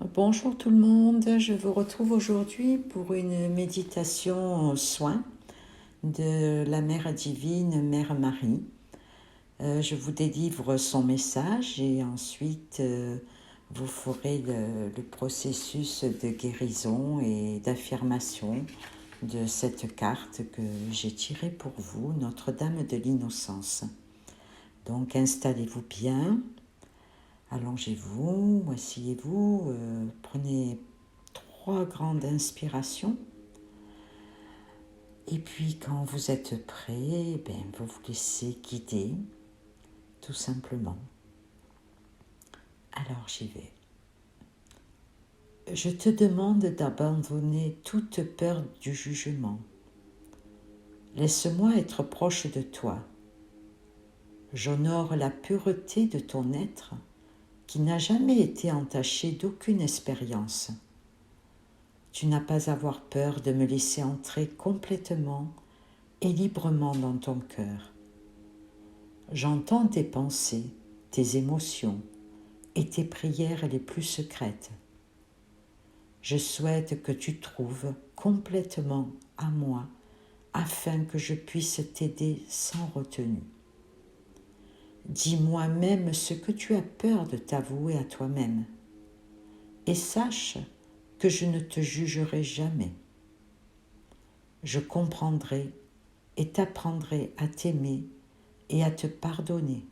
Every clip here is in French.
Bonjour tout le monde, je vous retrouve aujourd'hui pour une méditation soin de la Mère divine, Mère Marie. Je vous délivre son message et ensuite vous ferez le processus de guérison et d'affirmation de cette carte que j'ai tirée pour vous, Notre-Dame de l'Innocence. Donc installez-vous bien. Allongez-vous, asseyez-vous, prenez 3 grandes inspirations. Et puis quand vous êtes prêt, vous vous laissez guider, tout simplement. Alors j'y vais. Je te demande d'abandonner toute peur du jugement. Laisse-moi être proche de toi. J'honore la pureté de ton être qui n'a jamais été entaché d'aucune expérience. Tu n'as pas à avoir peur de me laisser entrer complètement et librement dans ton cœur. J'entends tes pensées, tes émotions et tes prières les plus secrètes. Je souhaite que tu trouves complètement à moi afin que je puisse t'aider sans retenue. Dis-moi même ce que tu as peur de t'avouer à toi-même et sache que je ne te jugerai jamais. Je comprendrai et t'apprendrai à t'aimer et à te pardonner,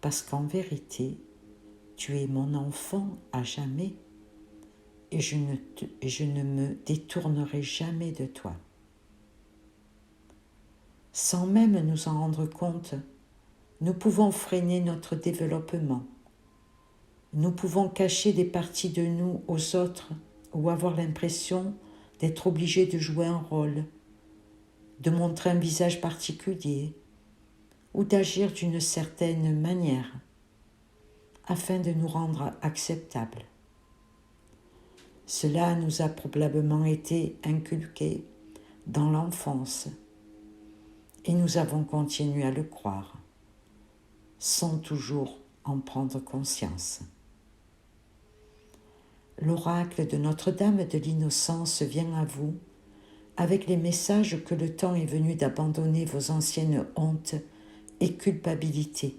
parce qu'en vérité, tu es mon enfant à jamais et je ne me détournerai jamais de toi. Sans même nous en rendre compte, nous pouvons freiner notre développement. Nous pouvons cacher des parties de nous aux autres ou avoir l'impression d'être obligés de jouer un rôle, de montrer un visage particulier ou d'agir d'une certaine manière afin de nous rendre acceptables. Cela nous a probablement été inculqué dans l'enfance et nous avons continué à le croire sans toujours en prendre conscience. L'oracle de Notre-Dame de l'Innocence vient à vous avec les messages que le temps est venu d'abandonner vos anciennes hontes et culpabilités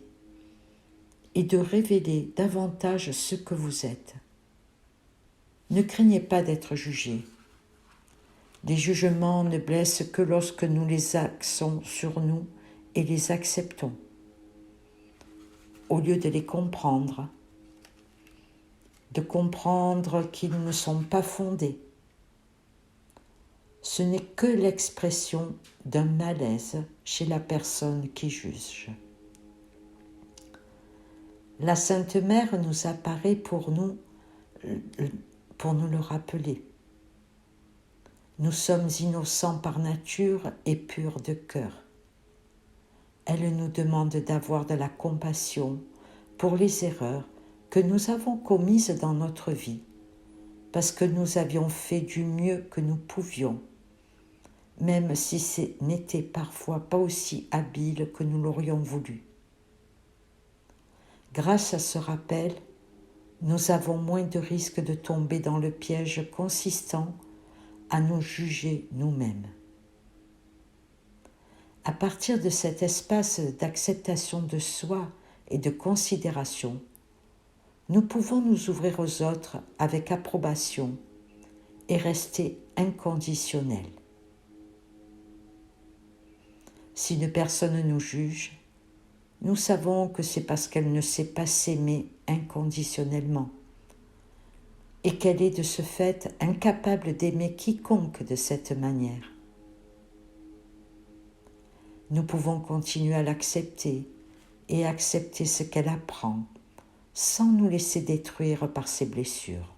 et de révéler davantage ce que vous êtes. Ne craignez pas d'être jugés. Les jugements ne blessent que lorsque nous les axons sur nous et les acceptons, au lieu de les comprendre, de comprendre qu'ils ne sont pas fondés. Ce n'est que l'expression d'un malaise chez la personne qui juge. La Sainte Mère nous apparaît pour nous le rappeler. Nous sommes innocents par nature et purs de cœur. Elle nous demande d'avoir de la compassion pour les erreurs que nous avons commises dans notre vie, parce que nous avions fait du mieux que nous pouvions, même si ce n'était parfois pas aussi habile que nous l'aurions voulu. Grâce à ce rappel, nous avons moins de risques de tomber dans le piège consistant à nous juger nous-mêmes. À partir de cet espace d'acceptation de soi et de considération, nous pouvons nous ouvrir aux autres avec approbation et rester inconditionnels. Si une personne nous juge, nous savons que c'est parce qu'elle ne sait pas s'aimer inconditionnellement et qu'elle est de ce fait incapable d'aimer quiconque de cette manière. Nous pouvons continuer à l'accepter et accepter ce qu'elle apprend sans nous laisser détruire par ses blessures.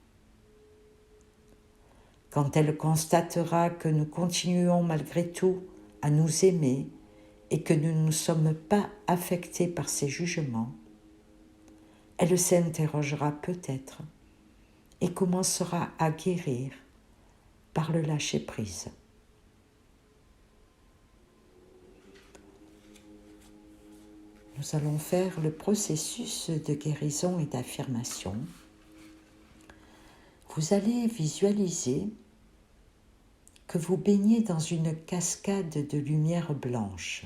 Quand elle constatera que nous continuons malgré tout à nous aimer et que nous ne sommes pas affectés par ses jugements, elle s'interrogera peut-être et commencera à guérir par le lâcher-prise. Nous allons faire le processus de guérison et d'affirmation. Vous allez visualiser que vous baignez dans une cascade de lumière blanche.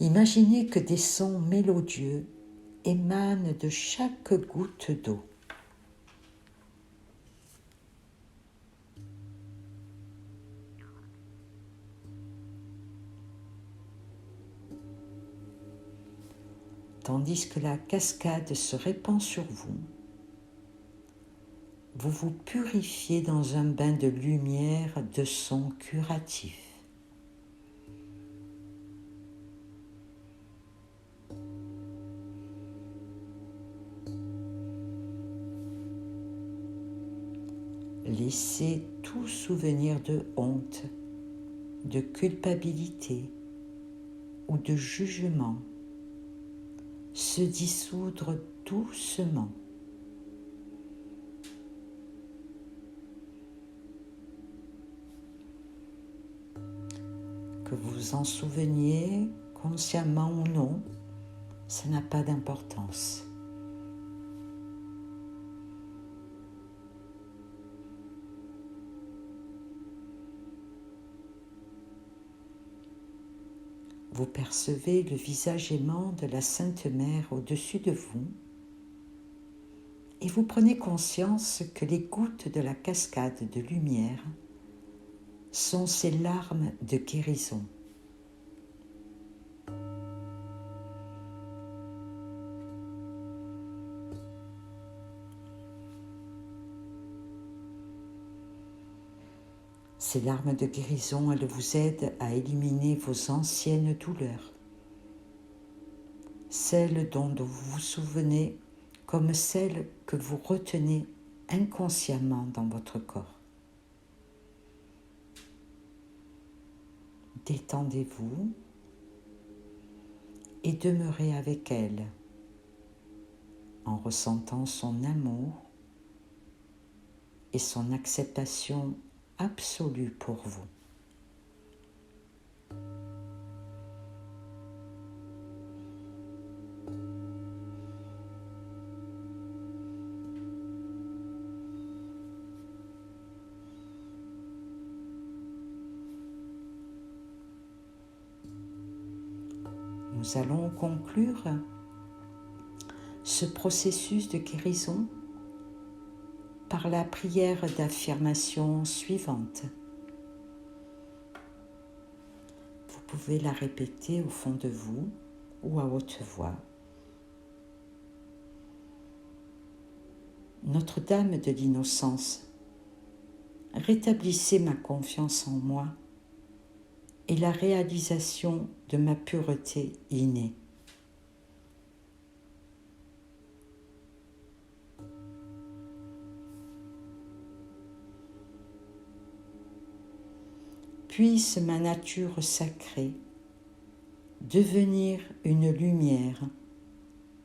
Imaginez que des sons mélodieux émanent de chaque goutte d'eau. Tandis que la cascade se répand sur vous, vous vous purifiez dans un bain de lumière de sons curatifs. Laissez tout souvenir de honte, de culpabilité ou de jugement se dissoudre doucement. Que vous vous en souveniez, consciemment ou non, ça n'a pas d'importance. Vous percevez le visage aimant de la Sainte Mère au-dessus de vous et vous prenez conscience que les gouttes de la cascade de lumière sont ses larmes de guérison. Ces larmes de guérison, elles vous aident à éliminer vos anciennes douleurs, celles dont vous vous souvenez comme celles que vous retenez inconsciemment dans votre corps. Détendez-vous et demeurez avec elle en ressentant son amour et son acceptation absolue pour vous. Nous allons conclure ce processus de guérison par la prière d'affirmation suivante. Vous pouvez la répéter au fond de vous ou à haute voix. Notre-Dame de l'innocence, rétablissez ma confiance en moi et la réalisation de ma pureté innée. Puisse ma nature sacrée devenir une lumière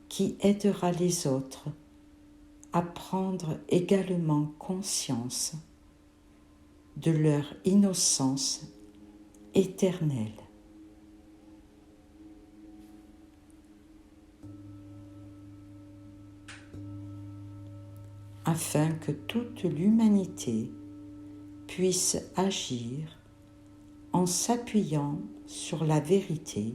qui aidera les autres à prendre également conscience de leur innocence éternelle. Afin que toute l'humanité puisse agir en s'appuyant sur la vérité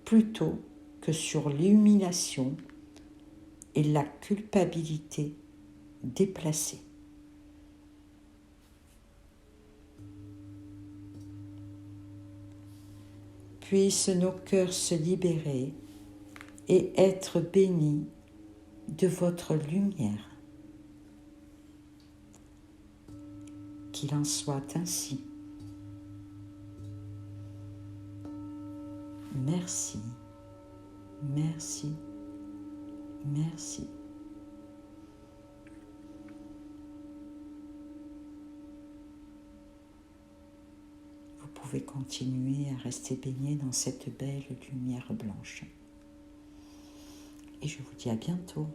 plutôt que sur l'humiliation et la culpabilité déplacée. Puissent nos cœurs se libérer et être bénis de votre lumière. Qu'il en soit ainsi. Merci, merci, merci. Vous pouvez continuer à rester baigné dans cette belle lumière blanche. Et je vous dis à bientôt.